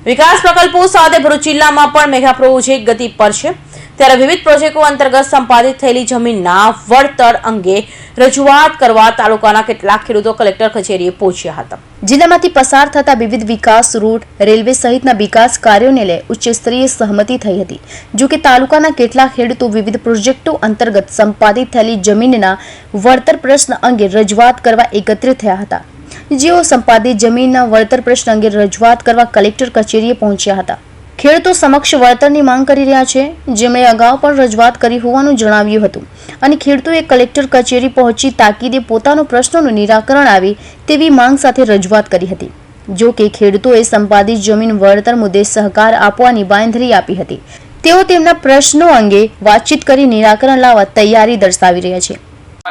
વિકાસ પ્રકલ્પો સાથે ભરૂચ જિલ્લામાં પણ મેગા પ્રોજેક્ટ ગતિ પર છે। ત્યારે વિવિધ પ્રોજેક્ટો અંતર્ગત સંપાદિત થયેલી જમીનના વળતર અંગે રજૂઆત કરવા તાલુકાના કેટલાક ખેડૂતો કલેક્ટર કચેરીએ પહોંચ્યા હતા। જિલ્લામાંથી પસાર થતા વિવિધ વિકાસ રૂટ, રેલવે સહિતના વિકાસ કાર્યોને લઈ ઉચ્ચ સ્તરીય સહમતિ થઈ હતી। જો કે તાલુકાના કેટલાક ખેડૂતો વિવિધ પ્રોજેક્ટો અંતર્ગત સંપાદિત થયેલી જમીનના વળતર પ્રશ્ન અંગે રજૂઆત કરવા એકત્રિત થયા હતા। જેઓ સંપાદિત જમીનના વળતર પ્રશ્ન અંગે રજૂઆત કરવા કલેક્ટર કચેરીએ પહોંચ્યા હતા। ખેડૂતો સમક્ષ વળતરની માંગ કરી રહ્યા છે, જેમણે અગાઉ પણ રજૂઆત કરી હોવાનું જણાવ્યું હતું અને ખેડૂતોએ કલેક્ટર કચેરી પહોંચી તાકીદે પોતાનો પ્રશ્નોનું નિરાકરણ આવે તેવી માંગ સાથે રજૂઆત કરી હતી। જો કે ખેડૂતોએ સંપાદિત જમીન વળતર મુદ્દે સહકાર આપવાની બાંયધરી આપી હતી। તેઓ તેમના પ્રશ્નો અંગે વાતચીત કરી નિરાકરણ લાવવા તૈયારી દર્શાવી રહ્યા છે।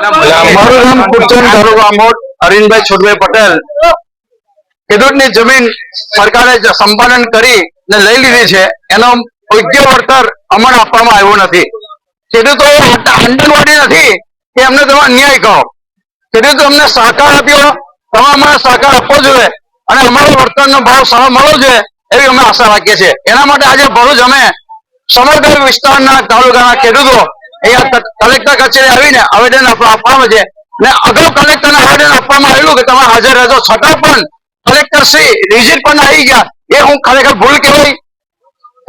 મારું નામ કુરચન તાલુકા મોટ અરવિંદભાઈ છોટભાઈ પટેલ। ખેડૂતની જમીન સરકારે સંપાદન કરી ને લઈ લીધી છે, એનો યોગ્ય વળતર અમને આપવામાં આવ્યું નથી। ખેડૂતો આંગણવાડી નથી કે અમને તમે અન્યાય કરો। ખેડૂતો અમને સહકાર આપ્યો, તમે અમને સહકાર આપવો જોઈએ અને અમારો વળતરનો ભાવ સારો મળવો જોઈએ એવી અમે આશા રાખીએ છીએ। એના માટે આજે ભરૂચ અમે સમગ્ર વિસ્તારના તાલુકાના ખેડૂતો અહીંયા કલેક્ટર કચેરી આવીને આવેદન આપવામાં છે ને અગાઉ કલેક્ટરને આવેદન આપવામાં આવેલું કે તમે હાજર રહેજો, છતાં પણ કલેક્ટર શ્રી રિઝિટ પણ આવી ગયા। એ હું ખરેખર ભૂલ કહેવાય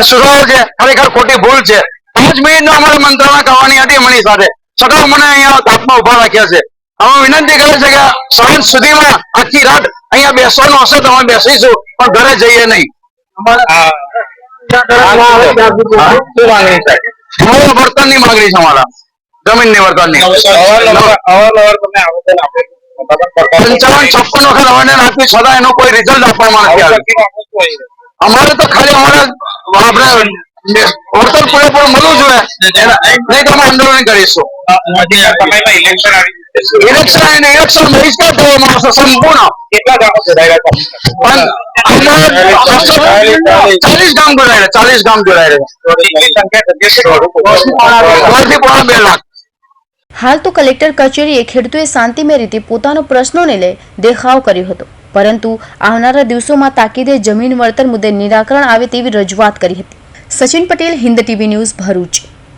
સુધારો છે, ખરેખર ખોટી ભૂલ છે। 5 મિનિટનો અમારે મંત્રણા કરવાની હતી અમારી સાથે, છતાં મને અહીંયા તાપમાં ઉભા રાખ્યા છે। અમે વિનંતી કરે છે કે સાંજ સુધીમાં આખી રાત અહીંયા બેસવાનું હશે તો અમે બેસીશું, પણ ઘરે જઈએ નહીં। અમારા વર્તનની માંગણી છે, અમારા જમીનની વર્તનની 55-56 વખત આવેદન આપ્યું, છતાં એનું કોઈ રિઝલ્ટ આપવામાં નથી આવ્યું। અમારે તો ખાલી અમારા આપણે વળતર પૂરેપૂરું મળવું જોઈએ, નહીં તો અમે આંદોલન કરીશું। ઇલેક્શન બહિષ્કાર કરવામાં આવશે સંપૂર્ણ। 40 ગામ જોડાય છે। હાલ તો કલેક્ટર કચેરીએ ખેડૂતોએ શાંતિમય રીતે પોતાનો પ્રશ્નોને લઈ દેખાવ કર્યો હતો, પરંતુ આવનારા દિવસોમાં તાકીદે જમીન વળતર મુદ્દે નિરાકરણ આવે તેવી રજૂઆત કરી હતી। Sachin Patel, Hind TV news, Bharuch.